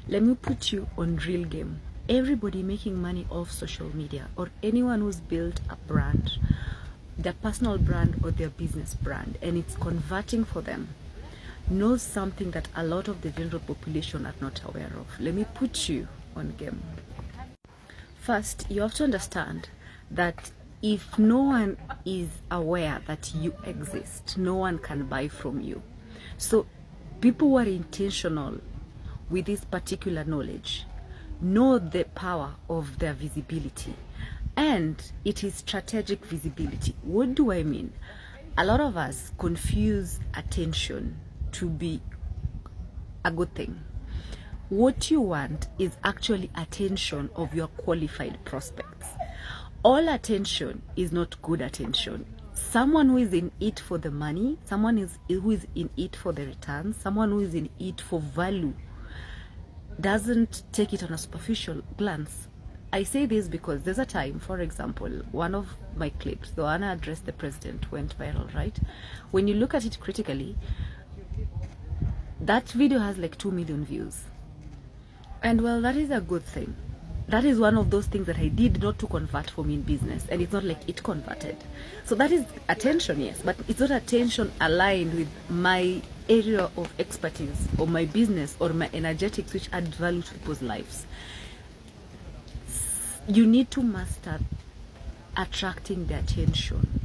Let me put you on real game. Everybody making money off social media, or anyone who's built a brand, their personal brand or their business brand, and it's converting for them, knows something that a lot of the general population are not aware of. Let me put you on game. First, you have to understand that if no one is aware that you exist, no one can buy from you. So people who are intentional with this particular knowledge know the power of their visibility, and it is strategic visibility. What do I mean? A lot of us confuse attention to be a good thing. What you want is actually attention of your qualified prospects. All attention is not good attention. Someone who is in it for the money, someone who is in it for the returns, someone who is in it for value, doesn't take it on a superficial glance. I say this because there's a time, for example, one of my clips, the one I addressed the president, went viral, right? When you look at it critically, that video has like 2 million views. And well, that is a good thing. That is one of those things that I did not to convert for me in business, and it's not like it converted. So that is attention, yes, but it's not attention aligned with my area of expertise or my business or my energetics, which add value to people's lives. You need to master attracting the attention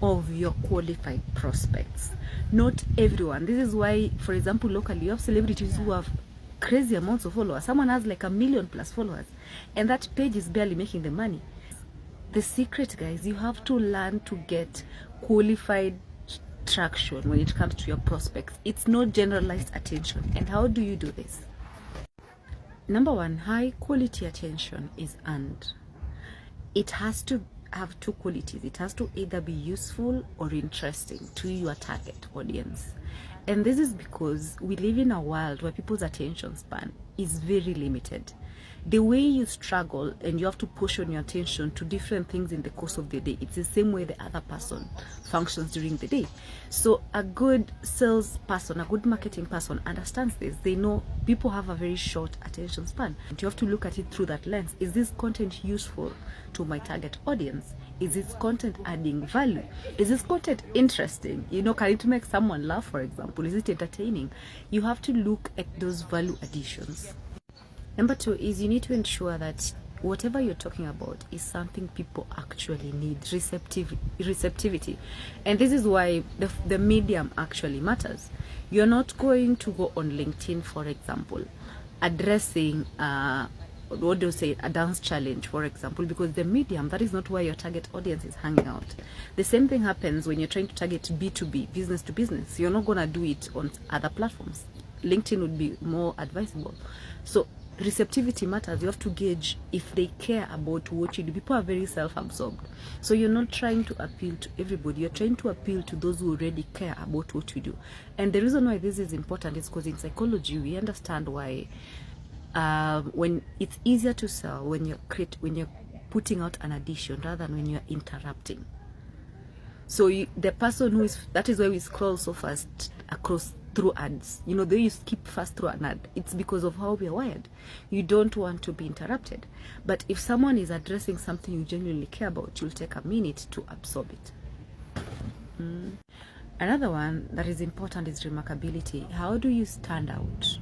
of your qualified prospects. Not everyone. This is why, for example, locally you have celebrities who have crazy amounts of followers. Someone has like 1 million+ followers, and that page is barely making the money. The secret, guys, you have to learn to get qualified traction when it comes to your prospects. It's not generalized attention. And how do you do this? Number one, high quality attention is earned. It has to have 2 qualities. It has to either be useful or interesting to your target audience. And this is because we live in a world where people's attention span is very limited. The way you struggle and you have to portion your attention to different things in the course of the day, it's the same way the other person functions during the day. So a good sales person, a good marketing person understands this. They know people have a very short attention span. You have to look at it through that lens. Is this content useful to my target audience? Is this content adding value? Is this content interesting? You know, can it make someone laugh, for example? Is it entertaining? You have to look at those value additions. Number 2 is you need to ensure that whatever you're talking about is something people actually need, receptivity. And this is why the medium actually matters. You're not going to go on LinkedIn, for example, addressing what do you say, a dance challenge, for example, because the medium, that is not where your target audience is hanging out. The same thing happens when you're trying to target B2B, business to business. You're not going to do it on other platforms. LinkedIn would be more advisable. So receptivity matters. You have to gauge if they care about what you do. People are very self-absorbed, so you're not trying to appeal to everybody. You're trying to appeal to those who already care about what you do. And the reason why this is important is because in psychology we understand why when it's easier to sell when you're putting out an addition rather than when you're interrupting. So the person that is why we scroll so fast across through ads. You know, they skip fast through an ad. It's because of how we are wired. You don't want to be interrupted. But if someone is addressing something you genuinely care about, you'll take a minute to absorb it. Another one that is important is remarkability. How do you stand out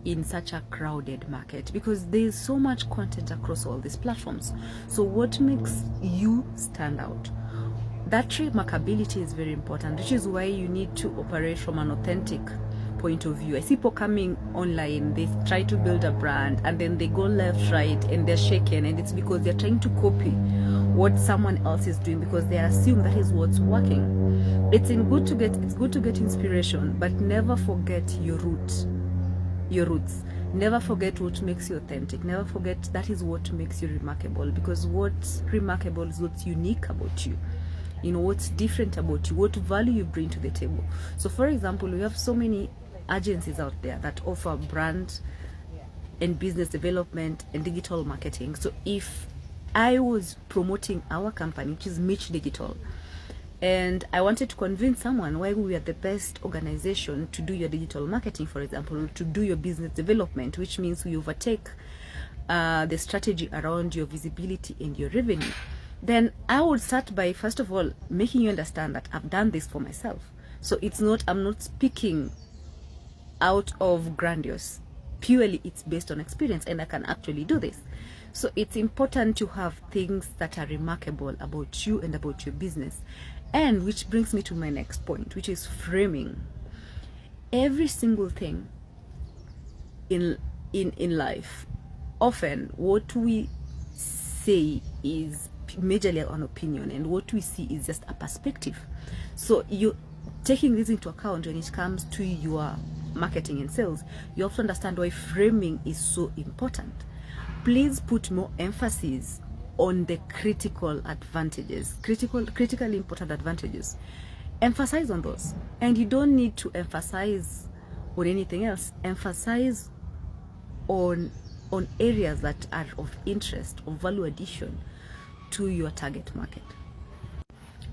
in such a crowded market? Because there's so much content across all these platforms. So what makes you stand out? That remarkability is very important, which is why you need to operate from an authentic point of view. I see people coming online, they try to build a brand and then they go left, right, and they're shaken, and it's because they're trying to copy what someone else is doing because they assume that is what's working. It's good to get inspiration, but never forget your roots. Never forget what makes you authentic. Never forget that is what makes you remarkable, because what's remarkable is what's unique about you. You know, what's different about you, what value you bring to the table. So for example, we have so many agencies out there that offer brand and business development and digital marketing. So if I was promoting our company, which is Mitch Digital, And I wanted to convince someone why we are the best organization to do your digital marketing, for example, to do your business development, which means we overtake the strategy around your visibility and your revenue. Then I would start by, first of all, making you understand that I've done this for myself. So it's not, I'm not speaking out of grandiose. Purely it's based on experience, and I can actually do this. So it's important to have things that are remarkable about you and about your business. And which brings me to my next point, which is framing. Every single thing in life, often what we say is majorly an opinion, and what we see is just a perspective. So you taking this into account when it comes to your marketing and sales, you have to understand why framing is so important. Please put more emphasis on the critical advantages, critically important advantages. Emphasize on those, and you don't need to emphasize on anything else. Emphasize on areas that are of interest or value addition to your target market.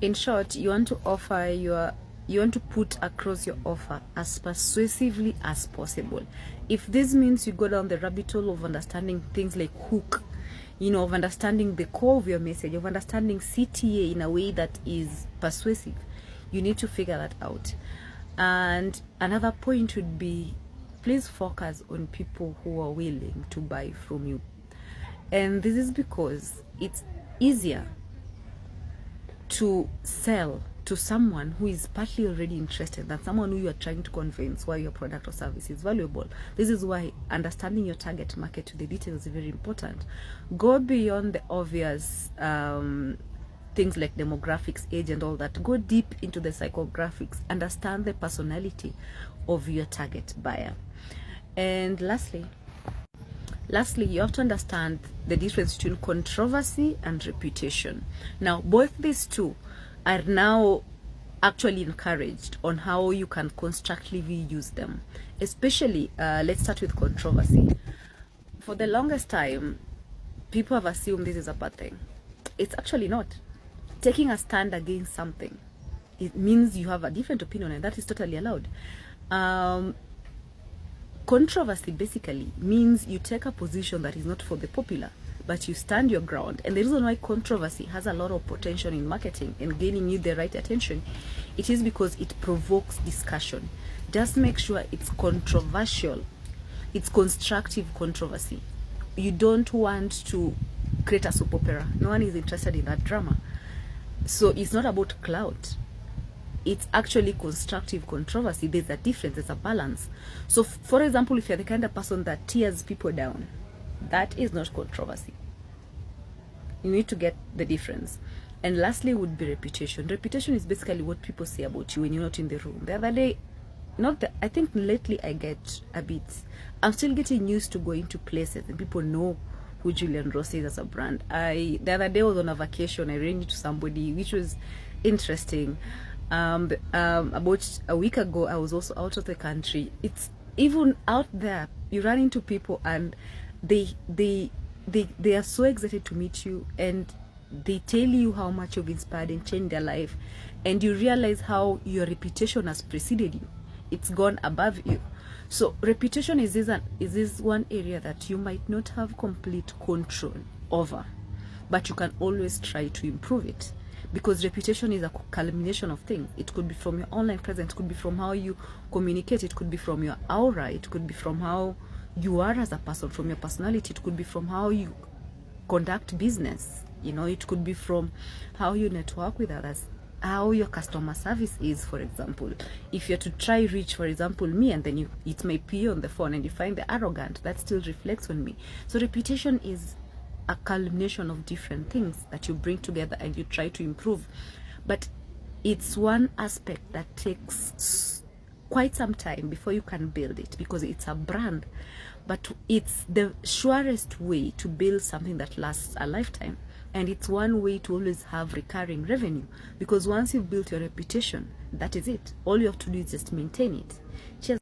In short, you want to put across your offer as persuasively as possible. If this means you go down the rabbit hole of understanding things like hook, of understanding the core of your message, of understanding CTA in a way that is persuasive, you need to figure that out. And another point would be, please focus on people who are willing to buy from you. And this is because it's easier to sell to someone who is partly already interested than someone who you are trying to convince why your product or service is valuable. This is why understanding your target market to the details is very important. Go beyond the obvious things like demographics, age, and all that. Go deep into the psychographics. Understand the personality of your target buyer. And lastly, you have to understand the difference between controversy and reputation. Now, both these two are now actually encouraged on how you can constructively use them. Especially, let's start with controversy. For the longest time, people have assumed this is a bad thing. It's actually not. Taking a stand against something, it means you have a different opinion, and that is totally allowed. Controversy basically means you take a position that is not for the popular, but you stand your ground. And the reason why controversy has a lot of potential in marketing and gaining you the right attention, it is because it provokes discussion. Just make sure it's controversial. It's constructive controversy. You don't want to create a soap opera. No one is interested in that drama. So it's not about clout. It's actually constructive controversy. There's a difference, there's a balance. So for example, if you're the kind of person that tears people down, that is not controversy. You need to get the difference. And lastly would be reputation. Reputation is basically what people say about you when you're not in the room. The other day, I think lately I get a bit, I'm still getting used to going to places and people know who Julian Ross is as a brand. The other day I was on a vacation, I ran into somebody, which was interesting. About a week ago, I was also out of the country. It's even out there, you run into people and they are so excited to meet you, and they tell you how much you've inspired and changed their life, and you realize how your reputation has preceded you. It's gone above you. So reputation is this one area that you might not have complete control over, but you can always try to improve it. Because reputation is a culmination of things. It could be from your online presence, it could be from how you communicate, it could be from your aura, it could be from how you are as a person, from your personality, it could be from how you conduct business, it could be from how you network with others, how your customer service is. For example, if you're to try reach, for example, me, and then it may be on the phone and you find the arrogant, that still reflects on me. So reputation is a culmination of different things that you bring together and you try to improve. But it's one aspect that takes quite some time before you can build it, because it's a brand. But it's the surest way to build something that lasts a lifetime. And it's one way to always have recurring revenue, because once you've built your reputation, that is it. All you have to do is just maintain it. Cheers.